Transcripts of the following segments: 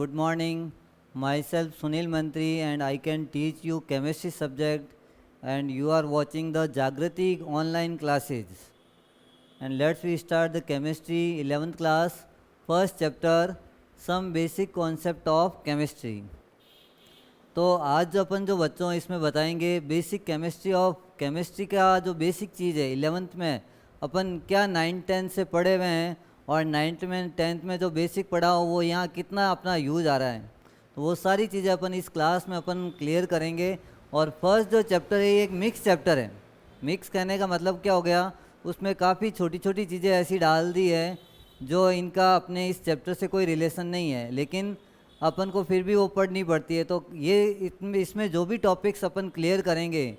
Good morning. Myself Sunil Mantri and I can teach you chemistry subject and you are watching the Jagrati online classes. And let's we start the chemistry 11th class first chapter some basic concept of chemistry. तो आज जो अपन जो बच्चों इसमें बताएंगे basic chemistry का जो basic चीज़ है 11th में अपन क्या 9th-10th से पढ़े हुए हैं और 9th में 10th में जो बेसिक पढ़ा हो वो यहाँ कितना अपना यूज आ रहा है, तो वो सारी चीज़ें अपन इस क्लास में अपन क्लियर करेंगे। और फर्स्ट जो चैप्टर है ये एक मिक्स चैप्टर है। मिक्स कहने का मतलब क्या हो गया, उसमें काफ़ी छोटी छोटी चीज़ें ऐसी डाल दी है जो इनका अपने इस चैप्टर से कोई रिलेशन नहीं है, लेकिन अपन को फिर भी वो पढ़नी पड़ती है। तो ये इसमें जो भी टॉपिक्स अपन क्लियर करेंगे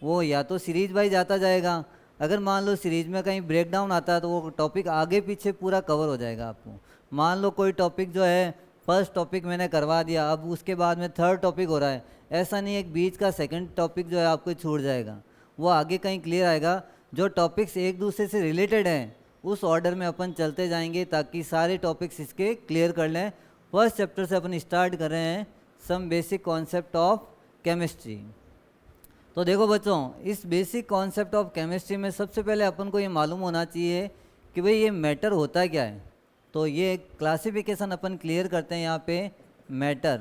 वो या तो सीरीज वाइज आता जाएगा, अगर मान लो सीरीज में कहीं ब्रेक डाउन आता है तो वो टॉपिक आगे पीछे पूरा कवर हो जाएगा आपको। मान लो कोई टॉपिक जो है फर्स्ट टॉपिक मैंने करवा दिया, अब उसके बाद में थर्ड टॉपिक हो रहा है, ऐसा नहीं एक बीच का सेकंड टॉपिक जो है आपको छूट जाएगा, वो आगे कहीं क्लियर आएगा। जो टॉपिक्स एक दूसरे से रिलेटेड हैं उस ऑर्डर में अपन चलते जाएंगे ताकि सारे टॉपिक्स इसके क्लियर कर लें। फर्स्ट चैप्टर से अपन स्टार्ट कर रहे हैं some basic concept of chemistry. तो देखो बच्चों, इस बेसिक कॉन्सेप्ट ऑफ केमिस्ट्री में सबसे पहले अपन को ये मालूम होना चाहिए कि भाई ये मैटर होता क्या है। तो ये क्लासिफिकेशन अपन क्लियर करते हैं यहाँ पे। मैटर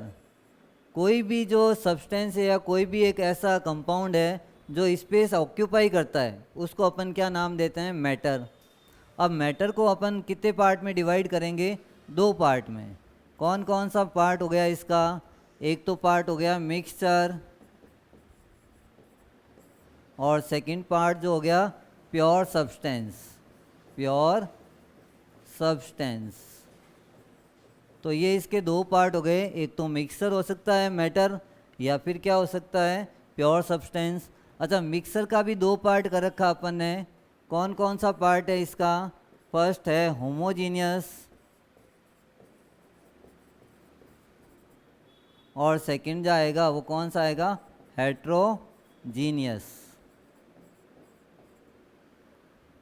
कोई भी जो सब्सटेंस है या कोई भी एक ऐसा कंपाउंड है जो स्पेस ऑक्यूपाई करता है उसको अपन क्या नाम देते हैं, मैटर। अब मैटर को अपन कितने पार्ट में डिवाइड करेंगे, दो पार्ट में। कौन कौन सा पार्ट हो गया इसका, एक तो पार्ट हो गया मिक्सचर और सेकंड पार्ट जो हो गया प्योर सब्सटेंस। प्योर सब्सटेंस, तो ये इसके दो पार्ट हो गए, एक तो मिक्सचर हो सकता है मैटर या फिर क्या हो सकता है प्योर सब्सटेंस। अच्छा, मिक्सचर का भी दो पार्ट कर रखा अपन ने। कौन कौन सा पार्ट है इसका, फर्स्ट है होमोजीनियस और सेकंड जाएगा वो कौन सा आएगा, हेट्रोजीनियस।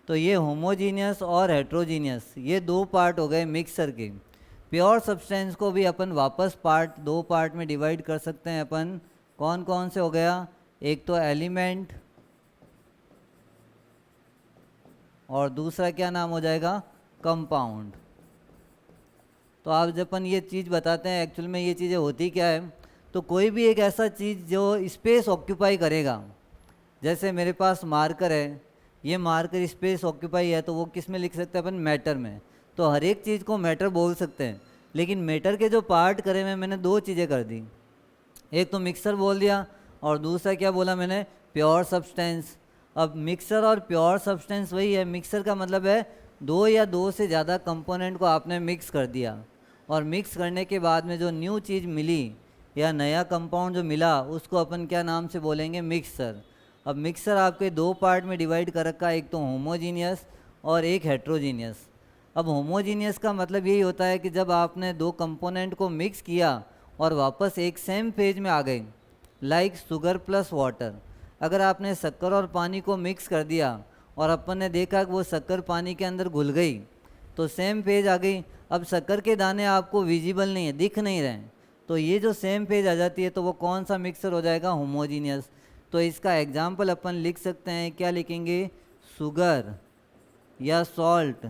तो ये होमोजीनियस और हेट्रोजीनियस ये दो पार्ट हो गए मिक्सचर के। प्योर सब्सटेंस को भी अपन वापस दो पार्ट में डिवाइड कर सकते हैं अपन। कौन कौन से हो गया, एक तो एलिमेंट और दूसरा क्या नाम हो जाएगा, कंपाउंड। तो आप जब अपन ये चीज़ बताते हैं एक्चुअल में ये चीज़ें होती क्या है, तो कोई भी एक ऐसा चीज़ जो स्पेस ऑक्यूपाई करेगा, जैसे मेरे पास मार्कर है, ये मार्कर स्पेस ऑक्यूपाई है तो वो किस में लिख सकते हैं अपन, मैटर में। तो हर एक चीज़ को मैटर बोल सकते हैं, लेकिन मैटर के जो पार्ट करे हुए मैंने दो चीज़ें कर दी, एक तो मिक्सर बोल दिया और दूसरा क्या बोला मैंने, प्योर सब्सटेंस। अब मिक्सर और प्योर सब्सटेंस वही है। मिक्सर का मतलब है दो या दो से ज़्यादा कंपोनेंट को आपने मिक्स कर दिया और मिक्स करने के बाद में जो न्यू चीज़ मिली या नया कंपाउंड जो मिला उसको अपन क्या नाम से बोलेंगे, मिक्सर। अब मिक्सर आपके दो पार्ट में डिवाइड कर रखा है, एक तो होमोजीनियस और एक हेट्रोजीनियस। अब होमोजीनियस का मतलब यही होता है कि जब आपने दो कंपोनेंट को मिक्स किया और वापस एक सेम फेज में आ गए, लाइक शुगर प्लस वाटर। अगर आपने शक्कर और पानी को मिक्स कर दिया और अपन ने देखा कि वो शक्कर पानी के अंदर घुल गई तो सेम फेज आ गई। अब शक्कर के दाने आपको विजिबल नहीं है, दिख नहीं रहे हैं, तो ये जो सेम फेज आ जाती है तो वो कौन सा मिक्सर हो जाएगा, होमोजीनियस। तो इसका एग्जाम्पल अपन लिख सकते हैं, क्या लिखेंगे, शुगर या सॉल्ट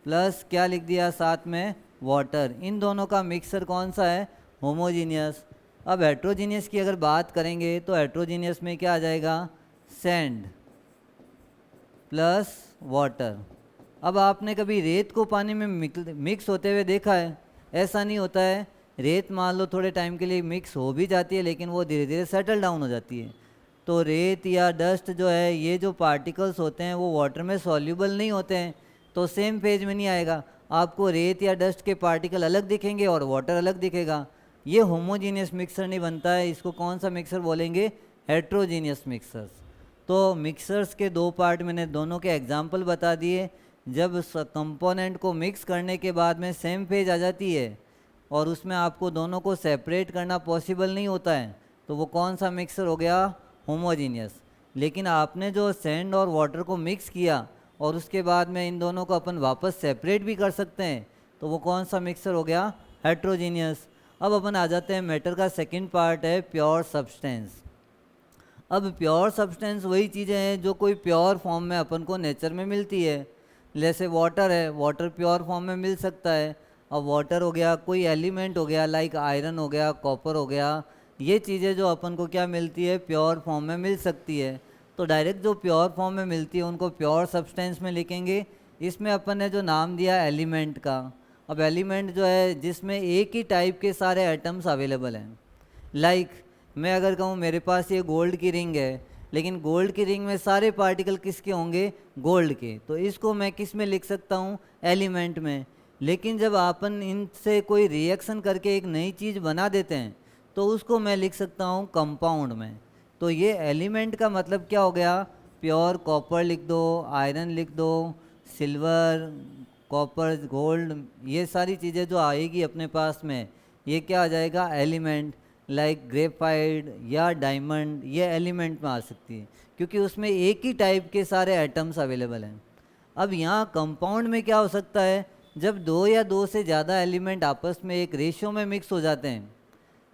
प्लस क्या लिख दिया साथ में, वाटर। इन दोनों का मिक्सर कौन सा है, होमोजीनियस। अब हेट्रोजीनियस की अगर बात करेंगे तो हेट्रोजीनियस में क्या आ जाएगा, सैंड प्लस वाटर। अब आपने कभी रेत को पानी में मिक्स होते हुए देखा है, ऐसा नहीं होता है। रेत मान लो थोड़े टाइम के लिए मिक्स हो भी जाती है लेकिन वो धीरे धीरे सेटल डाउन हो जाती है। तो रेत या डस्ट जो है, ये जो पार्टिकल्स होते हैं वो वाटर में सॉल्यूबल नहीं होते हैं, तो सेम फेज में नहीं आएगा। आपको रेत या डस्ट के पार्टिकल अलग दिखेंगे और वाटर अलग दिखेगा। ये होमोजीनियस मिक्सर नहीं बनता है, इसको कौन सा मिक्सर बोलेंगे, हेट्रोजीनियस मिक्सर्स। तो मिक्सर्स के दो पार्ट मैंने दोनों के एग्जाम्पल बता दिए। जब कंपोनेंट को मिक्स करने के बाद में सेम फेज आ जाती है और उसमें आपको दोनों को सेपरेट करना पॉसिबल नहीं होता है तो वो कौन सा मिक्सर हो गया, होमोजीनियस। लेकिन आपने जो सैंड और वाटर को मिक्स किया और उसके बाद में इन दोनों को अपन वापस सेपरेट भी कर सकते हैं तो वो कौन सा मिक्सर हो गया, हेट्रोजीनियस। अब अपन आ जाते हैं मैटर का सेकंड पार्ट है प्योर सब्सटेंस। अब प्योर सब्सटेंस वही चीज़ें हैं जो कोई प्योर फॉर्म में अपन को नेचर में मिलती है। जैसे वाटर है, वाटर प्योर फॉर्म में मिल सकता है। अब वाटर हो गया, कोई एलिमेंट हो गया लाइक आयरन हो गया, कॉपर हो गया, ये चीज़ें जो अपन को क्या मिलती है प्योर फॉर्म में मिल सकती है। तो डायरेक्ट जो प्योर फॉर्म में मिलती है उनको प्योर सब्सटेंस में लिखेंगे। इसमें अपन ने जो नाम दिया एलिमेंट का, अब एलिमेंट जो है जिसमें एक ही टाइप के सारे एटम्स अवेलेबल हैं। लाइक मैं अगर कहूँ मेरे पास ये गोल्ड की रिंग है, लेकिन गोल्ड की रिंग में सारे पार्टिकल किसके होंगे, गोल्ड के, तो इसको मैं किस में लिख सकता हूँ, एलिमेंट में। लेकिन जब अपन इनसे कोई रिएक्शन करके एक नई चीज़ बना देते हैं तो उसको मैं लिख सकता हूँ कंपाउंड में। तो ये एलिमेंट का मतलब क्या हो गया, प्योर कॉपर लिख दो, आयरन लिख दो, सिल्वर, कॉपर, गोल्ड, ये सारी चीज़ें जो आएगी अपने पास में ये क्या आ जाएगा, एलिमेंट। लाइक ग्रेफाइट या डायमंड, ये एलिमेंट में आ सकती है क्योंकि उसमें एक ही टाइप के सारे एटम्स अवेलेबल हैं। अब यहाँ कंपाउंड में क्या हो सकता है, जब दो या दो से ज़्यादा एलिमेंट आपस में एक रेशियो में मिक्स हो जाते हैं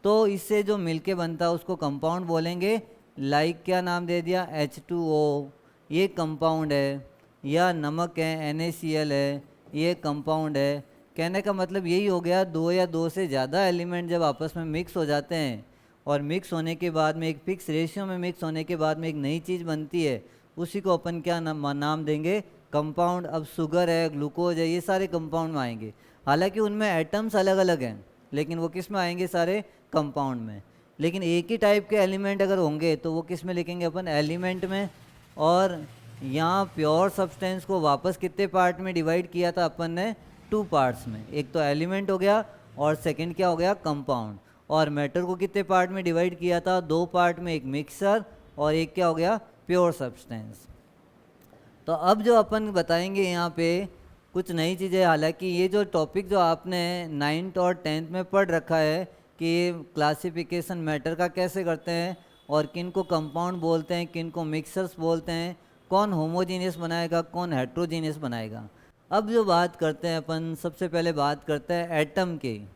तो इससे जो मिलके बनता है उसको कंपाउंड बोलेंगे। लाइक क्या नाम दे दिया, H2O, ये कंपाउंड है। या नमक है, NaCl है, ये कंपाउंड है। कहने का मतलब यही हो गया, दो या दो से ज़्यादा एलिमेंट जब आपस में मिक्स हो जाते हैं और मिक्स होने के बाद में एक फिक्स रेशियो में मिक्स होने के बाद में एक नई चीज़ बनती है, उसी को अपन क्या नाम देंगे, कंपाउंड। अब शुगर है, ग्लूकोज है, ये सारे कंपाउंड में आएंगे। हालांकि उनमें एटम्स अलग अलग हैं लेकिन वो किस में आएंगे, सारे कंपाउंड में। लेकिन एक ही टाइप के एलिमेंट अगर होंगे तो वो किस में लिखेंगे अपन, एलिमेंट में। और यहाँ प्योर सब्सटेंस को वापस कितने पार्ट में डिवाइड किया था अपन ने, 2 पार्ट्स में। एक तो एलिमेंट हो गया और सेकंड क्या हो गया, कंपाउंड। और मैटर को कितने पार्ट में डिवाइड किया था, 2 पार्ट में, एक मिक्सर और एक क्या हो गया, प्योर सब्सटेंस। तो अब जो अपन बताएंगे यहाँ पे कुछ नई चीज़ें। हालांकि ये जो टॉपिक जो आपने 9th और 10th में पढ़ रखा है कि क्लासिफिकेशन मैटर का कैसे करते हैं और किन को कंपाउंड बोलते हैं, किन को मिक्सर्स बोलते हैं, कौन होमोजीनियस बनाएगा, कौन हेट्रोजीनियस बनाएगा। अब जो बात करते हैं अपन, सबसे पहले बात करते हैं एटम की।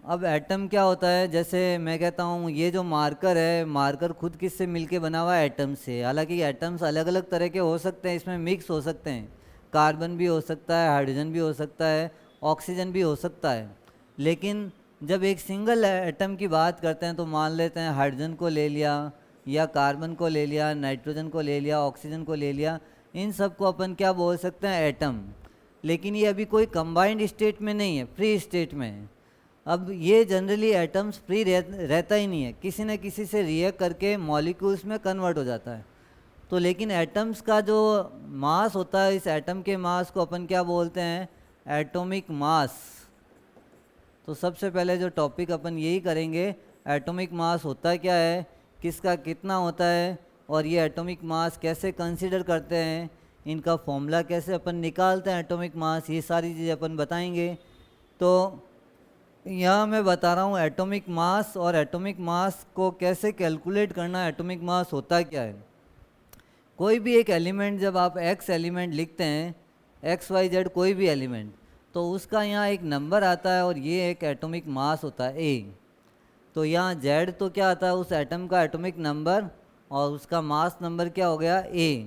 अब एटम क्या होता है, जैसे मैं कहता हूँ ये जो मार्कर है, मार्कर खुद किससे मिलके बना हुआ है, एटम से। हालांकि एटम्स अलग अलग तरह के हो सकते हैं, इसमें मिक्स हो सकते हैं, कार्बन भी हो सकता है, हाइड्रोजन भी हो सकता है, ऑक्सीजन भी हो सकता है। लेकिन जब एक सिंगल एटम की बात करते हैं तो मान लेते हैं हाइड्रोजन को ले लिया या कार्बन को ले लिया, नाइट्रोजन को ले लिया, ऑक्सीजन को ले लिया, इन सब को अपन क्या बोल सकते हैं, एटम। लेकिन ये अभी कोई कंबाइंड स्टेट में नहीं है, फ्री स्टेट में है। अब ये जनरली एटम्स फ्री रहता ही नहीं है, किसी न किसी से रिएक्ट करके मॉलिक्यूल्स में कन्वर्ट हो जाता है। तो लेकिन एटम्स का जो मास होता है, इस एटम के मास को अपन क्या बोलते हैं, एटॉमिक मास। तो सबसे पहले जो टॉपिक अपन यही करेंगे, एटॉमिक मास होता क्या है, किसका कितना होता है, और ये एटॉमिक मास कैसे कंसीडर करते हैं, इनका फॉर्मूला कैसे अपन निकालते हैं एटॉमिक मास, ये सारी चीज़ें अपन बताएंगे। तो यहाँ मैं बता रहा हूँ एटॉमिक मास, और एटॉमिक मास को कैसे कैलकुलेट करना, एटॉमिक मास होता क्या है। कोई भी एक एलिमेंट जब आप एक्स एलिमेंट लिखते हैं, XYZ कोई भी एलिमेंट, तो उसका यहाँ एक नंबर आता है और ये एक एटॉमिक मास होता है A। तो यहाँ Z तो क्या आता है, उस एटम का एटॉमिक नंबर, और उसका मास नंबर क्या हो गया, A।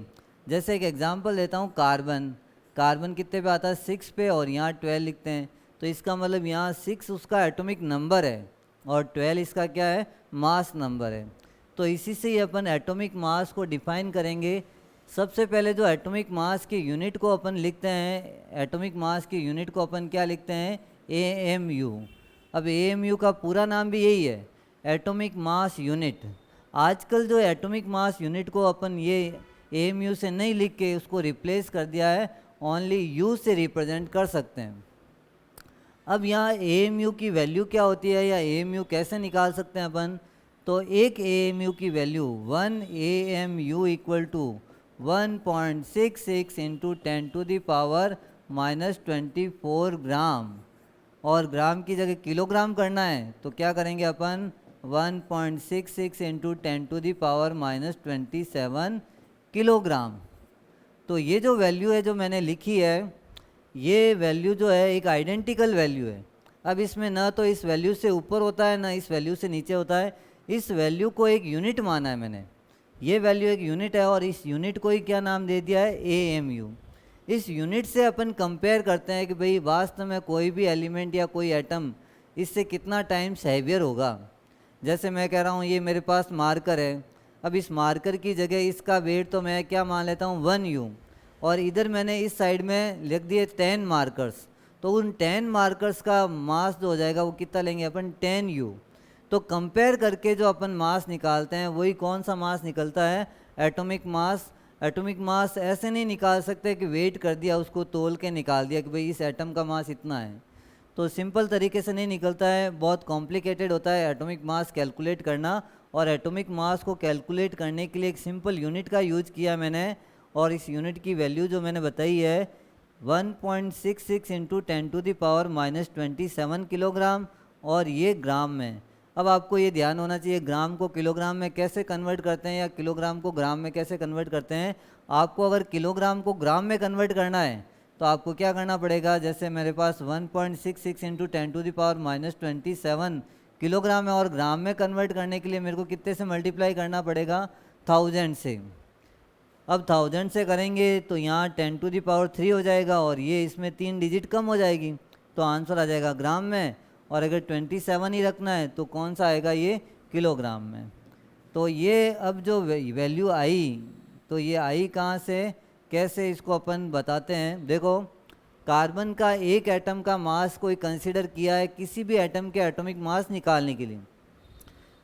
जैसे एक एग्जांपल देता हूँ, कार्बन, कार्बन कितने पे आता है, 6 पे, और यहाँ 12 लिखते हैं। तो इसका मतलब यहाँ 6 उसका एटॉमिक नंबर है और 12 इसका क्या है, मास नंबर है। तो इसी से ही अपन एटॉमिक मास को डिफाइन करेंगे। सबसे पहले जो एटॉमिक मास की यूनिट को अपन लिखते हैं, एटॉमिक मास की यूनिट को अपन क्या लिखते हैं, AMU। अब AMU का पूरा नाम भी यही है, एटॉमिक मास यूनिट। आजकल जो एटॉमिक मास यूनिट को अपन ये AMU से नहीं लिख के उसको रिप्लेस कर दिया है, ओनली U से रिप्रेजेंट कर सकते हैं। अब यहाँ AMU की वैल्यू क्या होती है, या AMU कैसे निकाल सकते हैं अपन। तो एक AMU की value 1 AMU equal to 1.66 into 10⁻⁻24 gram, और ग्राम की जगह किलोग्राम करना है तो क्या करेंगे अपन, 1.66 इंटू 10⁻⁻27 किलोग्राम। तो ये जो वैल्यू है जो मैंने लिखी है, ये वैल्यू जो है एक आइडेंटिकल वैल्यू है। अब इसमें ना तो इस वैल्यू से ऊपर होता है ना इस वैल्यू से नीचे होता है, इस वैल्यू को एक यूनिट माना है मैंने, ये वैल्यू एक यूनिट है और इस यूनिट को ही क्या नाम दे दिया है, AMU। इस यूनिट से अपन कंपेयर करते हैं कि भाई वास्तव में कोई भी एलिमेंट या कोई एटम इससे कितना टाइम्स हैवियर होगा। जैसे मैं कह रहा हूँ ये मेरे पास मार्कर है, अब इस मार्कर की जगह इसका वेट तो मैं क्या मान लेता हूँ 1U, और इधर मैंने इस साइड में लिख दिए 10 मार्कर्स, तो उन 10 मार्कर्स का मास जो हो जाएगा वो कितना लेंगे अपन 10U। तो कंपेयर करके जो अपन मास निकालते हैं वही कौन सा मास निकलता है, एटॉमिक मास। एटॉमिक मास ऐसे नहीं निकाल सकते कि वेट कर दिया उसको तोल के निकाल दिया कि भाई इस एटम का मास इतना है, तो सिंपल तरीके से नहीं निकलता है, बहुत कॉम्प्लिकेटेड होता है एटॉमिक मास कैलकुलेट करना। और एटॉमिक मास को कैलकुलेट करने के लिए एक सिंपल यूनिट का यूज किया मैंने, और इस यूनिट की वैल्यू जो मैंने बताई है 1.66 इंटू 10⁻⁻27 किलोग्राम, और ये ग्राम में। अब आपको ये ध्यान होना चाहिए ग्राम को किलोग्राम में कैसे कन्वर्ट करते हैं या किलोग्राम को ग्राम में कैसे कन्वर्ट करते हैं। आपको अगर किलोग्राम को ग्राम में कन्वर्ट करना है तो आपको क्या करना पड़ेगा, जैसे मेरे पास 1.66 इंटू 10⁻⁻27 किलोग्राम है और ग्राम में कन्वर्ट करने के लिए मेरे को कितने से मल्टीप्लाई करना पड़ेगा, 1000 से। अब 1000 से करेंगे तो यहाँ 10⁻³ हो जाएगा और ये इसमें 3 डिजिट कम हो जाएगी, तो आंसर आ जाएगा ग्राम में। और अगर 27 ही रखना है तो कौन सा आएगा, ये किलोग्राम में। तो ये अब जो वैल्यू आई, तो ये आई कहाँ से, कैसे इसको अपन बताते हैं। देखो कार्बन का एक एटम का मास कोई कंसिडर किया है किसी भी एटम के एटॉमिक मास निकालने के लिए।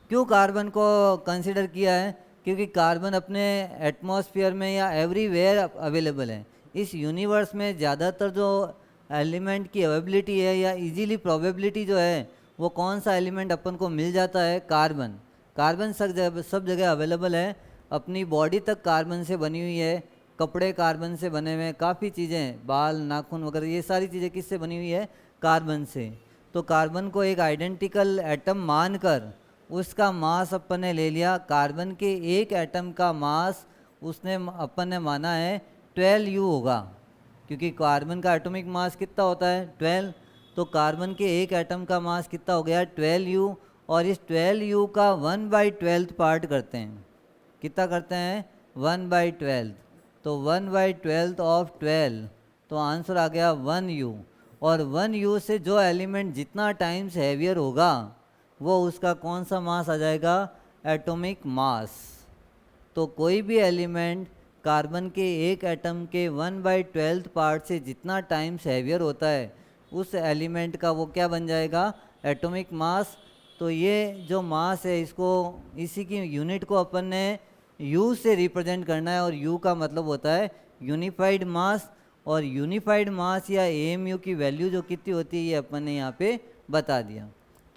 क्यों कार्बन को कंसिडर किया है, क्योंकि कार्बन अपने एटमॉस्फेयर में या एवरीवेयर अवेलेबल है। इस यूनिवर्स में ज़्यादातर जो एलिमेंट की अवेलेबिलिटी है या इजीली प्रोबेबिलिटी जो है वो कौन सा एलिमेंट अपन को मिल जाता है, कार्बन। कार्बन सब जगह अवेलेबल है, अपनी बॉडी तक कार्बन से बनी हुई है, कपड़े कार्बन से बने हुए हैं, काफ़ी चीज़ें, बाल नाखून वगैरह ये सारी चीज़ें किससे बनी हुई है, कार्बन से। तो कार्बन को एक आइडेंटिकल एटम मानकर उसका मास अपन ने ले लिया। कार्बन के एक एटम का मास उसने अपन ने माना है 12U होगा, क्योंकि कार्बन का एटॉमिक मास कितना होता है 12। तो कार्बन के एक एटम का मास कितना हो गया 12U, और इस 12U का 1/12 पार्ट करते हैं, कितना करते हैं 1/12, तो 1/12 ऑफ 12, तो आंसर आ गया 1U। और 1U से जो एलिमेंट जितना टाइम्स हैवियर होगा वो उसका कौन सा मास आ जाएगा, एटॉमिक मास। तो कोई भी एलिमेंट कार्बन के एक एटम के 1/12 पार्ट से जितना टाइम्स हैवियर होता है उस एलिमेंट का वो क्या बन जाएगा, एटॉमिक मास। तो ये जो मास है इसको, इसी की यूनिट को अपन ने U से रिप्रेजेंट करना है, और U का मतलब होता है यूनिफाइड मास। और यूनिफाइड मास या AMU की वैल्यू जो कितनी होती है ये अपन ने यहाँ पे बता दिया।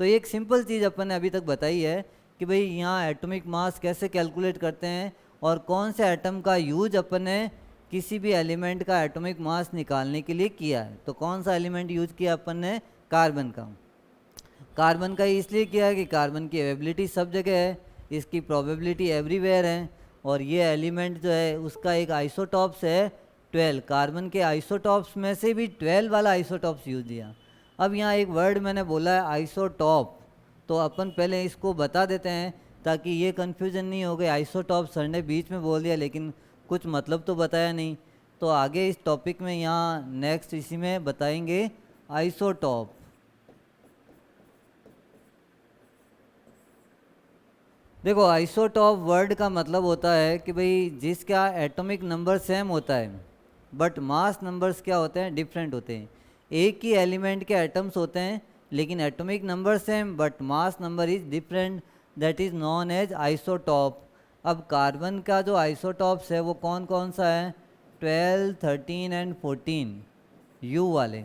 तो एक सिंपल चीज़ अपन ने अभी तक बताई है कि भाई यहाँ एटॉमिक मास कैसे कैलकुलेट करते हैं और कौन से एटम का यूज अपन ने किसी भी एलिमेंट का एटॉमिक मास निकालने के लिए किया है। तो कौन सा एलिमेंट यूज किया अपन ने, कार्बन का। कार्बन का इसलिए किया है कि कार्बन की अवेलेबिलिटी सब जगह है, इसकी प्रोबेबिलिटी एवरीवेयर है, और ये एलिमेंट जो है उसका एक आइसोटॉप्स है 12। कार्बन के आइसोटॉप्स में से भी 12 वाला आइसोटॉप्स यूज दिया। अब यहाँ एक वर्ड मैंने बोला है आइसोटॉप, तो अपन पहले इसको बता देते हैं ताकि ये कन्फ्यूजन नहीं हो गई। आइसोटॉप सर ने बीच में बोल दिया लेकिन कुछ मतलब तो बताया नहीं, तो आगे इस टॉपिक में यहाँ नेक्स्ट इसी में बताएंगे आइसोटॉप। देखो आइसोटॉप वर्ड का मतलब होता है कि भाई जिसका एटॉमिक नंबर सेम होता है बट मास नंबर्स क्या होते हैं, डिफरेंट होते हैं। एक ही एलिमेंट के एटम्स होते हैं लेकिन atomic number same but mass number is different, that is known as isotope. अब कार्बन का जो आइसोटॉप्स है वो कौन कौन सा है, 12, 13 एंड 14 यू वाले।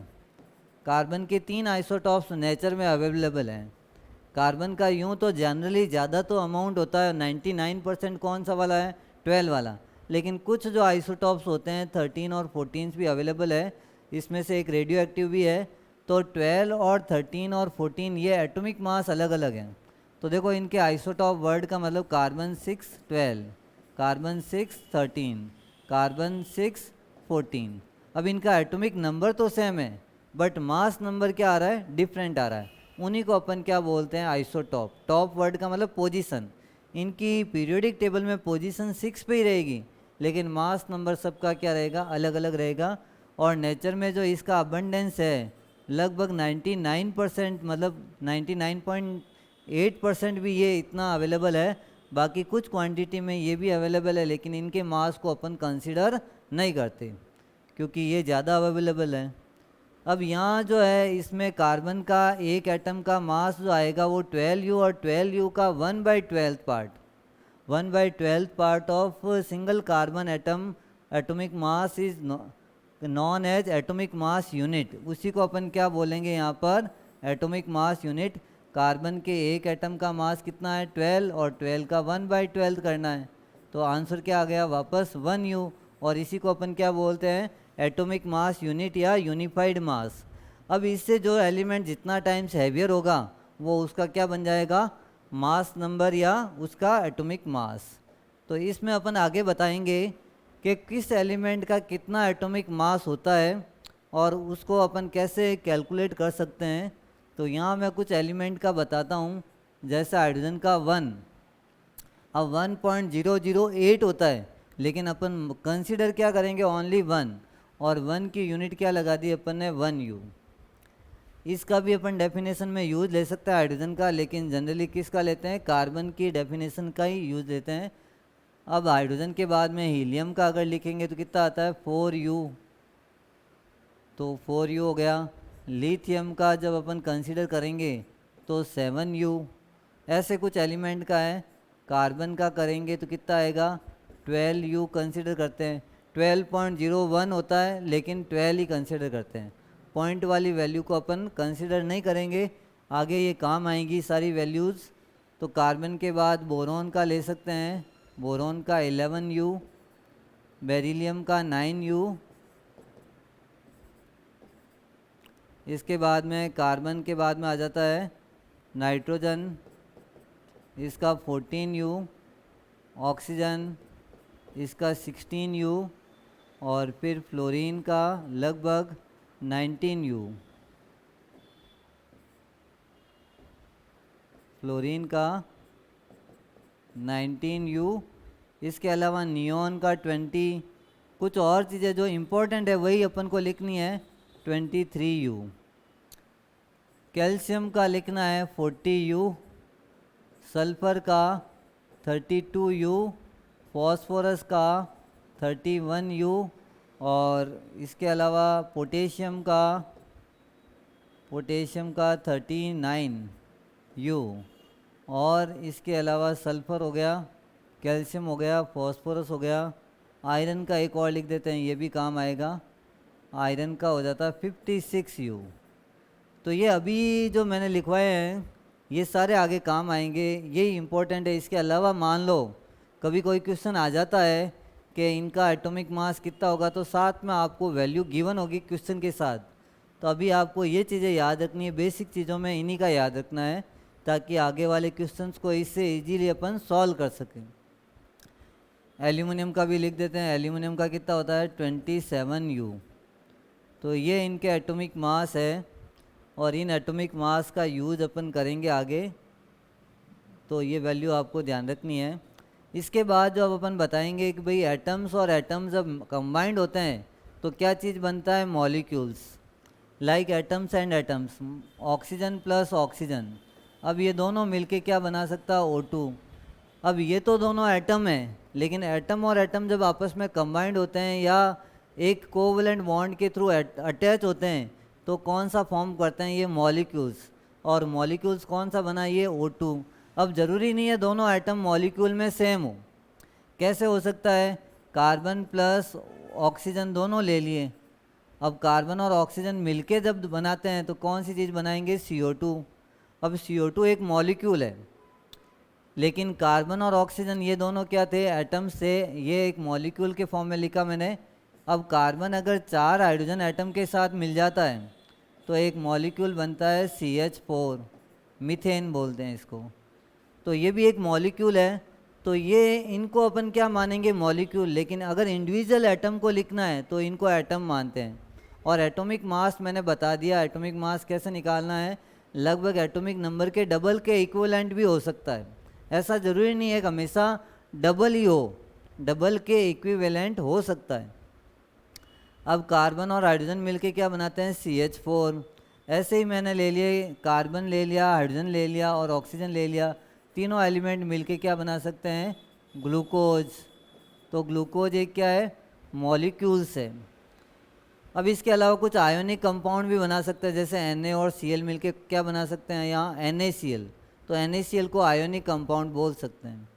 कार्बन के 3 आइसोटॉप्स नेचर में अवेलेबल हैं। कार्बन का यूँ तो जनरली ज़्यादा तो अमाउंट होता है, 99% कौन सा वाला है, 12 वाला। लेकिन कुछ जो आइसोटॉप्स होते हैं 13 और 14 भी अवेलेबल है, इसमें से एक रेडियो एक्टिव भी है। तो 12 और 13 और 14 ये एटॉमिक मास अलग अलग हैं। तो देखो इनके आइसोटॉप वर्ड का मतलब कार्बन 6 12, कार्बन 6 13, कार्बन 6 14। अब इनका एटॉमिक नंबर तो सेम है बट मास नंबर क्या आ रहा है, डिफरेंट आ रहा है। उन्हीं को अपन क्या बोलते हैं, आइसोटॉप। टॉप वर्ड का मतलब पोजीशन। इनकी पीरियोडिक टेबल में पोजीशन 6 पे ही रहेगी, लेकिन मास नंबर सबका क्या रहेगा, अलग अलग रहेगा। और नेचर में जो इसका अबंडेंस है लगभग 99%, मतलब 99.8% भी ये इतना अवेलेबल है। बाकी कुछ क्वांटिटी में ये भी अवेलेबल है, लेकिन इनके मास को अपन कंसिडर नहीं करते क्योंकि ये ज़्यादा अवेलेबल है। अब यहाँ जो है इसमें कार्बन का एक एटम का मास जो आएगा वो 12U, और 12U का 1/12 part, 1/12 part of single carbon atom atomic mass is known as atomic mass unit. उसी को अपन क्या बोलेंगे यहाँ पर, एटॉमिक मास यूनिट। कार्बन के एक एटम का मास कितना है, 12, और 12 का 1/12 करना है, तो आंसर क्या आ गया वापस 1U। और इसी को अपन क्या बोलते हैं, एटॉमिक मास यूनिट या यूनिफाइड मास। अब इससे जो एलिमेंट जितना टाइम्स हैवियर होगा वो उसका क्या बन जाएगा, मास नंबर या उसका एटॉमिक मास। तो इसमें अपन आगे बताएंगे कि किस एलिमेंट का कितना एटॉमिक मास होता है और उसको अपन कैसे कैलकुलेट कर सकते हैं। तो यहाँ मैं कुछ एलिमेंट का बताता हूँ, जैसे हाइड्रोजन का 1, अब 1.008 होता है, लेकिन अपन कंसीडर क्या करेंगे, ओनली 1, और 1 की यूनिट क्या लगा दी अपन ने, 1U। इसका भी अपन डेफिनेशन में यूज ले सकते हैं हाइड्रोजन का, लेकिन जनरली किसका लेते हैं, कार्बन की डेफिनेशन का ही यूज लेते हैं। अब हाइड्रोजन के बाद में हीलियम का अगर लिखेंगे तो कितना आता है, 4U, तो 4U हो गया। लिथियम का जब अपन कंसीडर करेंगे तो 7U। ऐसे कुछ एलिमेंट का है। कार्बन का करेंगे तो कितना आएगा, 12U कंसीडर करते हैं। 12.01 होता है, लेकिन 12 ही कंसीडर करते हैं। पॉइंट वाली वैल्यू को अपन कंसीडर नहीं करेंगे, आगे ये काम आएंगी सारी वैल्यूज़। तो कार्बन के बाद बोरॉन का ले सकते हैं, बोरॉन का 11U, बेरिलियम का 9U। इसके बाद में कार्बन के बाद में आ जाता है नाइट्रोजन, इसका 14U, ऑक्सीजन इसका 16U, और फिर फ्लोरीन का लगभग 19U, फ्लोरीन का 19U। इसके अलावा नियॉन का 20। कुछ और चीज़ें जो इम्पोर्टेंट है वही अपन को लिखनी है, 23U। कैल्शियम का लिखना है 40U, सल्फर का 32U, फॉस्फोरस का 31U, और इसके अलावा पोटेशियम का 39U। और इसके अलावा सल्फर हो गया, कैल्शियम हो गया, फॉस्फोरस हो गया। आयरन का एक और लिख देते हैं, ये भी काम आएगा। आयरन का हो जाता है 56U। तो ये अभी जो मैंने लिखवाए हैं ये सारे आगे काम आएंगे, यही इम्पोर्टेंट है। इसके अलावा मान लो कभी कोई क्वेश्चन आ जाता है कि इनका एटॉमिक मास कितना होगा, तो साथ में आपको वैल्यू गिवन होगी क्वेश्चन के साथ। तो अभी आपको ये चीज़ें याद रखनी है, बेसिक चीज़ों में इन्हीं का याद रखना है, ताकि आगे वाले क्वेश्चंस को इससे इजीली अपन सॉल्व कर सकें। एल्यूमिनियम का भी लिख देते हैं, एल्यूमिनियम का कितना होता है, 27U। तो ये इनके एटॉमिक मास है, और इन एटॉमिक मास का यूज अपन करेंगे आगे, तो ये वैल्यू आपको ध्यान रखनी है। इसके बाद जो अब अपन बताएंगे कि भाई एटम्स और एटम्स जब कंबाइंड होते हैं तो क्या चीज़ बनता है, molecules, like atoms and atoms, oxygen plus oxygen. अब ये दोनों मिलके क्या बना सकता है, O2। अब ये तो दोनों एटम हैं, लेकिन एटम और एटम जब आपस में कंबाइंड होते हैं या एक कोवलेंट बॉन्ड के थ्रू अटैच होते हैं तो कौन सा फॉर्म करते हैं, ये मॉलिक्यूल्स। और मॉलिक्यूल्स कौन सा बना, ये O2। अब ज़रूरी नहीं है दोनों एटम मॉलिक्यूल में सेम हो, कैसे हो सकता है, कार्बन प्लस ऑक्सीजन दोनों ले लिए। अब कार्बन और ऑक्सीजन मिलके जब बनाते हैं तो कौन सी चीज़ बनाएंगे, CO2। अब CO2 एक मॉलिक्यूल है, लेकिन कार्बन और ऑक्सीजन ये दोनों क्या थे, एटम से, ये एक मॉलिक्यूल के फॉर्म में लिखा मैंने। अब कार्बन अगर 4 हाइड्रोजन एटम के साथ मिल जाता है तो एक मॉलिक्यूल बनता है CH4, मीथेन बोलते हैं इसको। तो ये भी एक मॉलिक्यूल है, तो ये इनको अपन क्या मानेंगे, मॉलिक्यूल। लेकिन अगर इंडिविजुअल एटम को लिखना है तो इनको एटम मानते हैं। और एटॉमिक मास मैंने बता दिया, एटॉमिक मास कैसे निकालना है, लगभग एटॉमिक नंबर के डबल के इक्विवेलेंट भी हो सकता है, ऐसा ज़रूरी नहीं है कि हमेशा डबल ही हो, डबल के इक्विवेलेंट हो सकता है। अब कार्बन और हाइड्रोजन मिलके क्या बनाते हैं, CH4। ऐसे ही मैंने ले लिए, कार्बन ले लिया, हाइड्रोजन ले लिया और ऑक्सीजन ले लिया, तीनों एलिमेंट मिलके क्या बना सकते हैं, ग्लूकोज। तो ग्लूकोज एक क्या है, मॉलिक्यूल्स है। अब इसके अलावा कुछ आयोनिक कंपाउंड भी बना सकते हैं, जैसे Na और Cl मिलके क्या बना सकते हैं यहाँ, NaCl। तो NaCl को आयोनिक कंपाउंड बोल सकते हैं।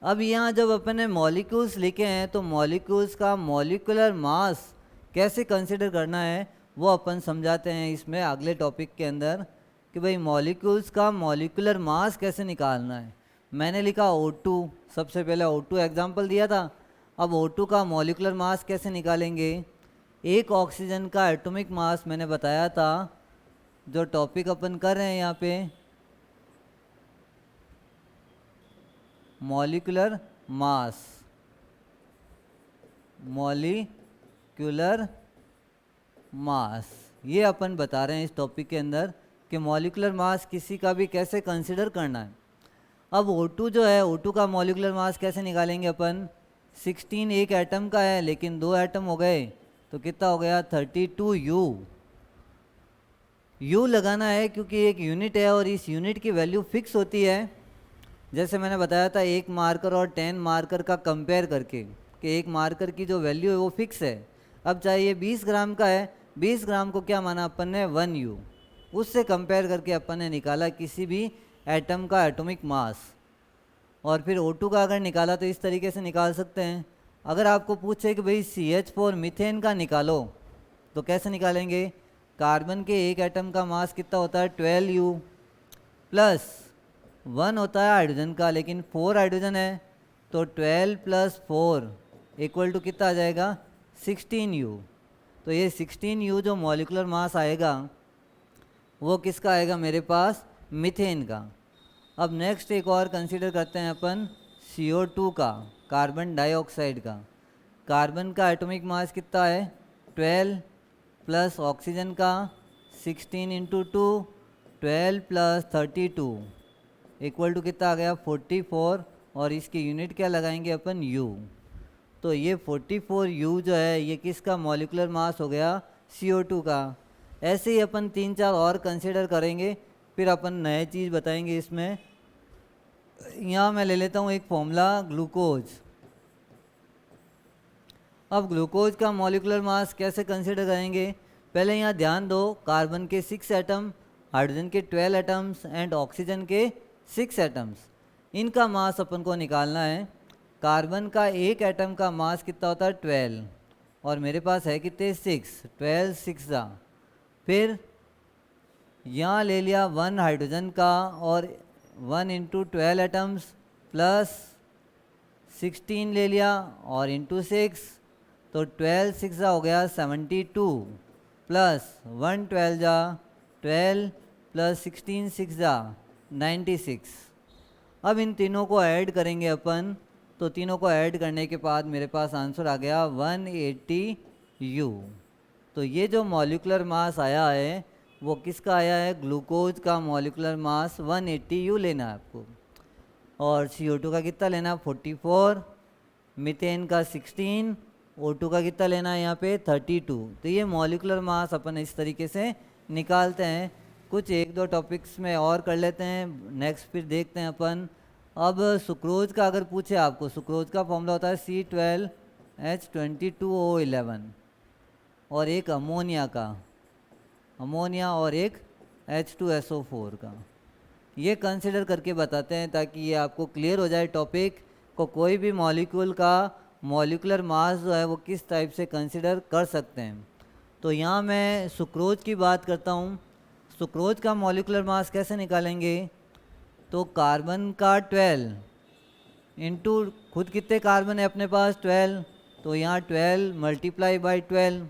अब यहाँ जब अपन ने मॉलिक्यूल्स लिखे हैं तो मॉलिक्यूल्स का मॉलिक्यूलर मास कैसे कंसिडर करना है वो अपन समझाते हैं इसमें अगले टॉपिक के अंदर, कि भाई मॉलिक्यूल्स का मॉलिक्यूलर मास कैसे निकालना है। मैंने लिखा O2, सबसे पहले O2 एग्जाम्पल दिया था। अब O2 का मॉलिक्यूलर मास कैसे निकालेंगे, एक ऑक्सीजन का एटॉमिक मास मैंने बताया था, जो टॉपिक अपन कर रहे हैं यहाँ पे, मॉलिक्यूलर मास, मॉलिक्यूलर मास, ये अपन बता रहे हैं इस टॉपिक के अंदर कि मॉलिक्यूलर मास किसी का भी कैसे कंसिडर करना है। अब O2 जो है, O2 का मॉलिक्यूलर मास कैसे निकालेंगे अपन, 16 एक एटम का है लेकिन 2 एटम हो गए तो कितना हो गया, 32U। U लगाना है क्योंकि एक यूनिट है और इस यूनिट की वैल्यू फिक्स होती है। जैसे मैंने बताया था एक मार्कर और 10 मार्कर का कंपेयर करके, कि एक मार्कर की जो वैल्यू है वो फिक्स है। अब चाहे ये 20 ग्राम का है, 20 ग्राम को क्या माना अपन ने, 1U, उससे कंपेयर करके अपन ने निकाला किसी भी एटम का एटॉमिक मास। और फिर O2 का अगर निकाला तो इस तरीके से निकाल सकते हैं। अगर आपको पूछे कि भाई CH4 मीथेन का निकालो तो कैसे निकालेंगे, कार्बन के एक एटम का मास कितना होता है, 12U, प्लस 1 होता है हाइड्रोजन का, लेकिन 4 हाइड्रोजन है, तो 12 + 4 इक्वल टू कितना आ जाएगा, 16U। तो ये 16U जो मॉलिक्यूलर मास आएगा वो किसका आएगा मेरे पास, मीथेन का। अब नेक्स्ट एक और कंसीडर करते हैं अपन, CO2 का, कार्बन डाइऑक्साइड का। कार्बन का एटॉमिक मास कितना है, 12, प्लस ऑक्सीजन का 16 × 2, 12 + 32 इक्वल टू कितना आ गया, 44, और इसकी यूनिट क्या लगाएंगे अपन, U। तो ये 44U जो है ये किसका मॉलिक्यूलर मास हो गया, CO2 का। ऐसे ही अपन 3-4 और कंसिडर करेंगे, फिर अपन नए चीज़ बताएंगे इसमें। यहाँ मैं ले लेता हूँ एक फॉर्मूला, ग्लूकोज। अब ग्लूकोज का मॉलिक्यूलर मास कैसे कंसिडर करेंगे, पहले यहाँ ध्यान दो, कार्बन के 6 एटम, हाइड्रोजन के 12 एटम्स एंड ऑक्सीजन के 6 एटम्स, इनका मास अपन को निकालना है। कार्बन का एक एटम का मास कितना होता है, 12, और मेरे पास है कितने, 6, 12 6 जा। फिर यहाँ ले लिया 1 हाइड्रोजन का और 1 × 12 एटम्स प्लस 16 ले लिया और इंटू 6, तो 12 6 जा हो गया 72, प्लस 1 12 जा 12, प्लस 16 6 जा 96। अब इन तीनों को ऐड करेंगे अपन, तो तीनों को ऐड करने के बाद मेरे पास आंसर आ गया 180U। तो ये जो मॉलिक्यूलर मास आया है वो किसका आया है, ग्लूकोज का मॉलिक्यूलर मास 180U लेना है आपको। और CO2 का कितना लेना है, 44, मीथेन का 16, O2 का कितना लेना है यहाँ पे, 32। तो ये मॉलिक्यूलर मास अपन इस तरीके से निकालते हैं। कुछ 1-2 टॉपिक्स में और कर लेते हैं, नेक्स्ट फिर देखते हैं अपन। अब सुक्रोज का अगर पूछे आपको, सुक्रोज का फॉर्मूला होता है C12H22O11, और एक अमोनिया का, अमोनिया और एक H2SO4 का। ये कंसिडर करके बताते हैं ताकि ये आपको क्लियर हो जाए टॉपिक को, कोई भी मॉलिक्यूल का मॉलिक्यूलर मास जो है वो किस टाइप से कंसिडर कर सकते हैं। तो यहाँ मैं सुक्रोज की बात करता हूँ। सुक्रोज का मॉलिक्यूलर मास कैसे निकालेंगे, तो कार्बन का 12 इंटू खुद कितने कार्बन है अपने पास, 12, तो यहाँ 12 × 12,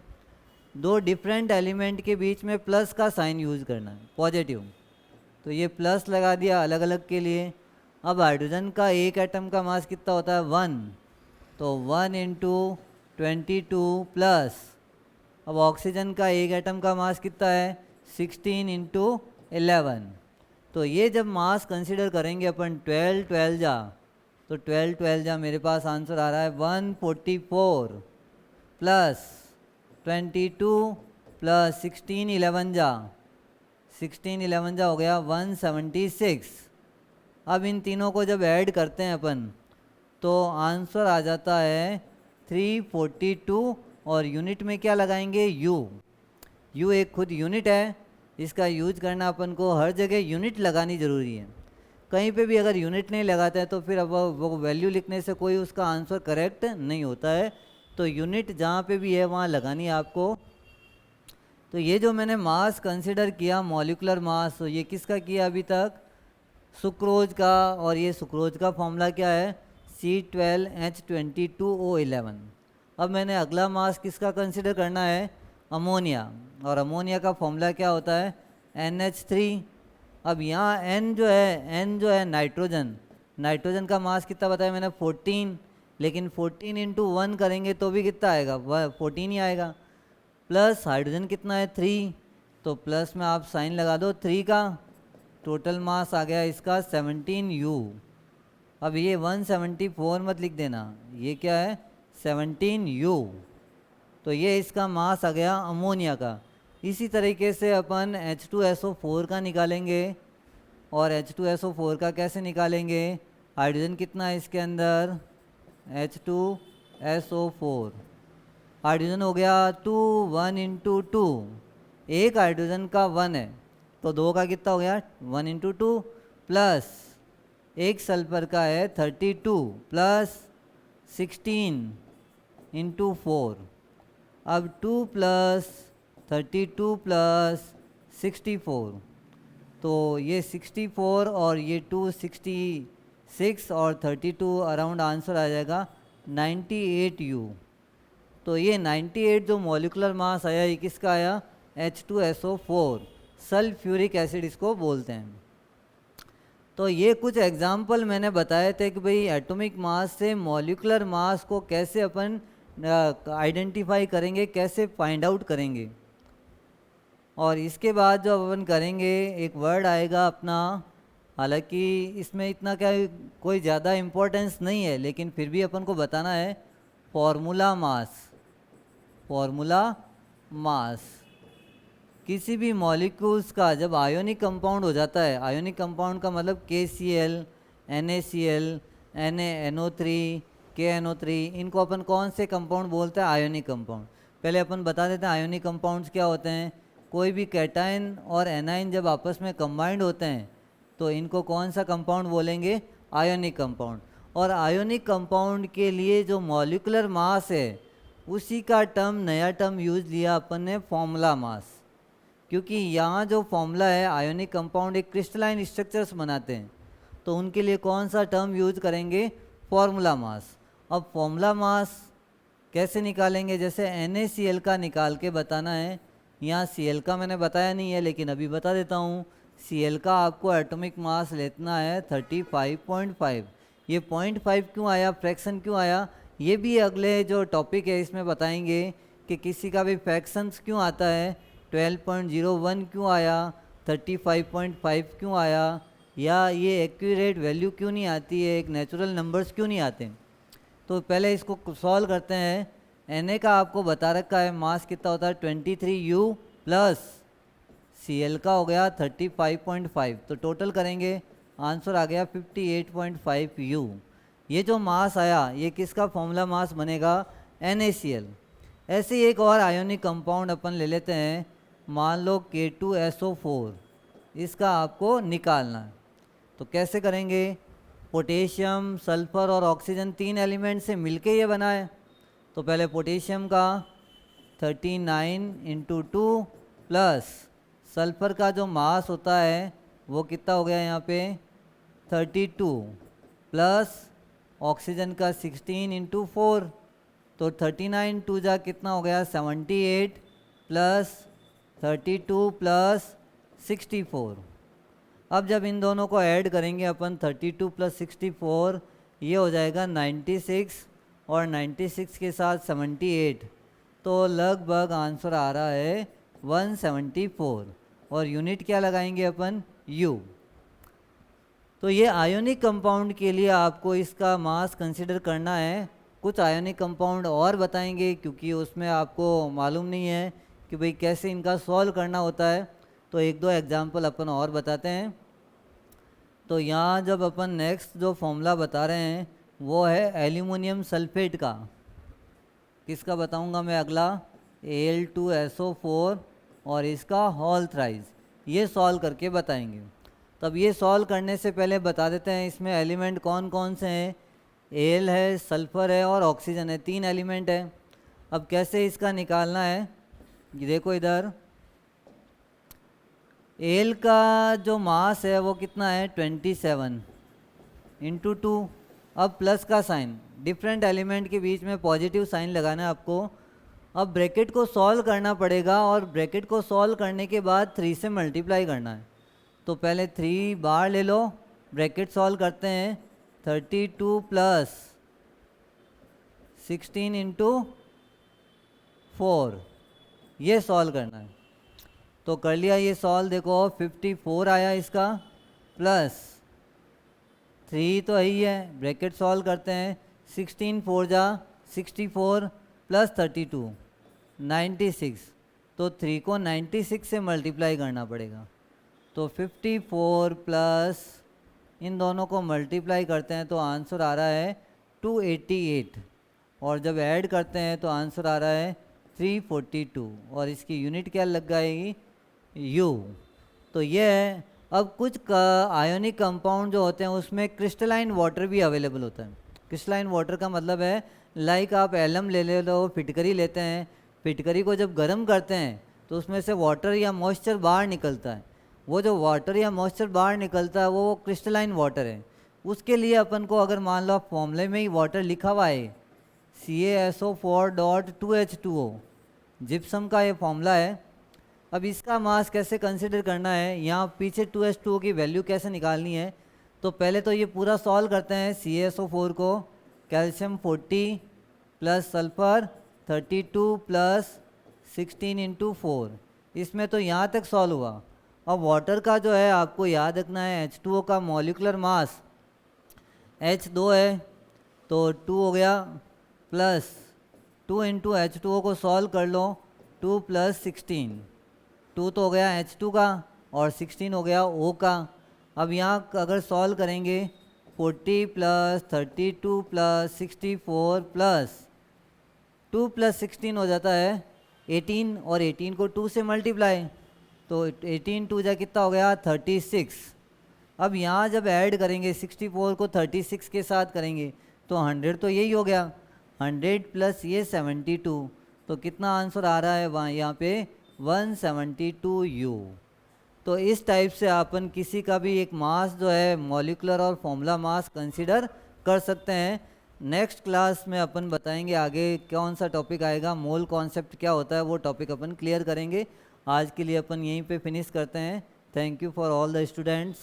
दो डिफरेंट एलिमेंट के बीच में प्लस का साइन यूज़ करना है, पॉजिटिव, तो ये प्लस लगा दिया अलग अलग के लिए। अब हाइड्रोजन का एक एटम का मास कितना होता है, 1, तो 1 × 22 प्लस अब ऑक्सीजन का एक एटम का मास कितना है 16 इंटू 11। तो ये जब मास कंसिडर करेंगे अपन 12 जा, तो 12 जा मेरे पास आंसर आ रहा है 144 प्लस 22 प्लस 16 11 जा हो गया 176। अब इन तीनों को जब ऐड करते हैं अपन तो आंसर आ जाता है 342। और यूनिट में क्या लगाएंगे यू एक खुद यूनिट है, इसका यूज करना अपन को हर जगह यूनिट लगानी ज़रूरी है। कहीं पे भी अगर यूनिट नहीं लगाते हैं तो फिर अब वो वैल्यू लिखने से कोई उसका आंसर करेक्ट नहीं होता है। तो यूनिट जहाँ पे भी है वहाँ लगानी है आपको। तो ये जो मैंने मास कंसिडर किया मॉलिक्यूलर मास, तो ये किसका किया अभी तक सुक्रोज का। और ये सुक्रोज का फॉर्मूला क्या है C12H22O11। अब मैंने अगला मास किसका कंसिडर करना है अमोनिया, और अमोनिया का फॉर्मूला क्या होता है NH3। अब यहाँ N जो है नाइट्रोजन का मास कितना बताया मैंने 14, लेकिन 14 इंटू 1 करेंगे तो भी कितना आएगा 14 ही आएगा। प्लस हाइड्रोजन कितना है 3, तो प्लस में आप साइन लगा दो 3 का, टोटल मास आ गया इसका 17U। अब ये 174 मत लिख देना, ये क्या है 17U। तो ये इसका मास आ गया अमोनिया का। इसी तरीके से अपन H2SO4 का निकालेंगे। और H2SO4 का कैसे निकालेंगे, हाइड्रोजन कितना है इसके अंदर H2SO4, हाइड्रोजन हो गया 2 1 इंटू 2, एक हाइड्रोजन का 1 है तो 2 का कितना हो गया 1 इंटू 2, प्लस एक सल्फर का है 32 प्लस 16 इंटू 4। अब 2 प्लस 32 प्लस 64, तो ये 64 और ये 266 और 32 अराउंड आंसर आ जाएगा 98U। तो ये 98 जो मॉलिक्यूलर मास आया ये किसका आया H2SO4, सल्फ्यूरिक एसिड इसको बोलते हैं। तो ये कुछ एग्जाम्पल मैंने बताए थे कि भाई एटॉमिक मास से मॉलिक्यूलर मास को कैसे अपन आइडेंटिफाई करेंगे, कैसे फाइंड आउट करेंगे। और इसके बाद जो अपन करेंगे एक वर्ड आएगा अपना, हालांकि इसमें इतना क्या कोई ज़्यादा इम्पोर्टेंस नहीं है लेकिन फिर भी अपन को बताना है फॉर्मूला मास। किसी भी मॉलिक्यूल्स का जब आयोनिक कंपाउंड हो जाता है, आयोनिक कंपाउंड का मतलब KCl, NaCl, NaNO3, KNO3, इनको अपन कौन से कंपाउंड बोलते हैं आयोनिक कंपाउंड। पहले अपन बता देते हैं आयोनिक कंपाउंड्स क्या होते हैं। कोई भी कैटायन और एनाइन जब आपस में कंबाइंड होते हैं तो इनको कौन सा कंपाउंड बोलेंगे आयोनिक कंपाउंड। और आयोनिक कंपाउंड के लिए जो मॉलिक्यूलर मास है उसी का टर्म नया टर्म यूज लिया अपन ने फॉर्मूला मास, क्योंकि यहाँ जो फॉर्मूला है आयोनिक कंपाउंड एक क्रिस्टलाइन स्ट्रक्चर्स बनाते हैं तो उनके लिए कौन सा टर्म यूज करेंगे फॉर्मूला मास। अब फॉर्मूला मास कैसे निकालेंगे, जैसे NaCl का निकाल के बताना है। यहाँ Cl का मैंने बताया नहीं है लेकिन अभी बता देता हूँ। Cl का आपको एटॉमिक मास लेना है 35.5। ये 0.5 क्यों आया, फ्रैक्शन क्यों आया, ये भी अगले जो टॉपिक है इसमें बताएंगे कि किसी का भी फ्रैक्शंस क्यों आता है, 12.01 क्यों आया, 35.5 क्यों आया, या ये एक्यूरेट वैल्यू क्यों नहीं आती है, एक नेचुरल नंबर्स क्यों नहीं आते। तो पहले इसको सॉल्व करते हैं। Na का आपको बता रखा है मास कितना होता है 23U प्लस Cl का हो गया 35.5, तो टोटल करेंगे आंसर आ गया 58.5U। ये जो मास आया ये किसका फॉर्मूला मास बनेगा NaCl। ऐसे ही एक और आयोनिक कंपाउंड अपन ले लेते हैं, मान लो K2SO4, इसका आपको निकालना है। तो कैसे करेंगे, पोटेशियम, सल्फर और ऑक्सीजन 3 एलिमेंट से मिलके ये बना है। तो पहले पोटेशियम का 39 इंटू 2 प्लस सल्फर का जो मास होता है वो कितना हो गया यहाँ पे 32 प्लस ऑक्सीजन का 16 इंटू 4, तो 39 2 जा कितना हो गया 78 प्लस 32 प्लस 64। अब जब इन दोनों को ऐड करेंगे अपन 32 प्लस 64, ये हो जाएगा 96 और 96 के साथ 78, तो लगभग आंसर आ रहा है 174 और यूनिट क्या लगाएंगे अपन U। तो ये आयोनिक कंपाउंड के लिए आपको इसका मास कंसिडर करना है। कुछ आयोनिक कंपाउंड और बताएंगे क्योंकि उसमें आपको मालूम नहीं है कि भाई कैसे इनका सॉल्व करना होता है, तो एक दो एग्जाम्पल अपन और बताते हैं। तो यहाँ जब अपन नेक्स्ट जो फॉर्मूला बता रहे हैं वो है एल्यूमिनियम सल्फेट का। किसका बताऊंगा मैं अगला, Al2SO4 और इसका होल थ्राइज, ये सॉल्व करके बताएंगे। तब ये सॉल्व करने से पहले बता देते हैं इसमें एलिमेंट कौन कौन से हैं। एल है, सल्फ़र है और ऑक्सीजन है, 3 एलिमेंट है। अब कैसे इसका निकालना है, ये देखो इधर एल का जो मास है वो कितना है 27 इंटू 2। अब प्लस का साइन, डिफरेंट एलिमेंट के बीच में पॉजिटिव साइन लगाना है आपको। अब ब्रैकेट को सॉल्व करना पड़ेगा और ब्रैकेट को सॉल्व करने के बाद 3 से मल्टीप्लाई करना है। तो पहले 3 बार ले लो, ब्रैकेट सॉल्व करते हैं। 32 प्लस 16 इंटू 4, ये सॉल्व करना है। तो कर लिया ये सॉल्व, देखो 54 आया इसका, प्लस 3 तो यही है, ब्रैकेट सॉल्व करते हैं। 16 4 जा 64 प्लस 32 96, तो 3 को 96 से मल्टीप्लाई करना पड़ेगा। तो 54 प्लस इन दोनों को मल्टीप्लाई करते हैं तो आंसर आ रहा है 288 और जब ऐड करते हैं तो आंसर आ रहा है 342 और इसकी यूनिट क्या लग जाएगी U। तो ये है। अब कुछ आयोनिक कंपाउंड जो होते हैं उसमें क्रिस्टलाइन वाटर भी अवेलेबल होता है। क्रिस्टलाइन वाटर का मतलब है लाइक आप एलम ले लो, फिटकरी लेते हैं, फिटकरी को जब गर्म करते हैं तो उसमें से वाटर या मॉइस्चर बाहर निकलता है। वो जो वाटर या मॉइस्चर बाहर निकलता है वो क्रिस्टलाइन वाटर है। उसके लिए अपन को अगर मान लो फॉर्मूले में ही वाटर लिखा हुआ है CaSO4.2H2O, जिप्सम का ये फॉर्मूला है। अब इसका मास कैसे कंसिडर करना है, यहाँ पीछे 2H2O की वैल्यू कैसे निकालनी है, तो पहले तो ये पूरा सॉल्व करते हैं। CaSO4 को calcium 40 plus sulphur 32 plus 16 into 4, इसमें तो यहाँ तक सॉल्व हुआ। अब वाटर का जो है आपको याद रखना है H2O का मॉलिकुलर मास H2 है, तो 2 हो गया, प्लस 2 इंटू H2O को सॉल्व कर लो, 2 प्लस 16, 2 तो हो गया H2 का और 16 हो गया O का। अब यहाँ अगर सॉल्व करेंगे 40 प्लस 32 प्लस 64 प्लस 2 प्लस 16 हो जाता है 18 और 18 को 2 से मल्टीप्लाई, तो 18 2 जा कितना हो गया 36। अब यहाँ जब ऐड करेंगे 64 को 36 के साथ करेंगे तो 100 तो यही हो गया, 100 प्लस ये 72, तो कितना आंसर आ रहा है वहाँ यहाँ पे 172U। तो इस टाइप से अपन किसी का भी एक मास जो है मॉलिकुलर और फॉर्मूला मास कंसीडर कर सकते हैं। नेक्स्ट क्लास में अपन बताएंगे आगे कौन सा टॉपिक आएगा, मोल कॉन्सेप्ट क्या होता है, वो टॉपिक अपन क्लियर करेंगे। आज के लिए अपन यहीं पे फिनिश करते हैं। Thank you for all the students.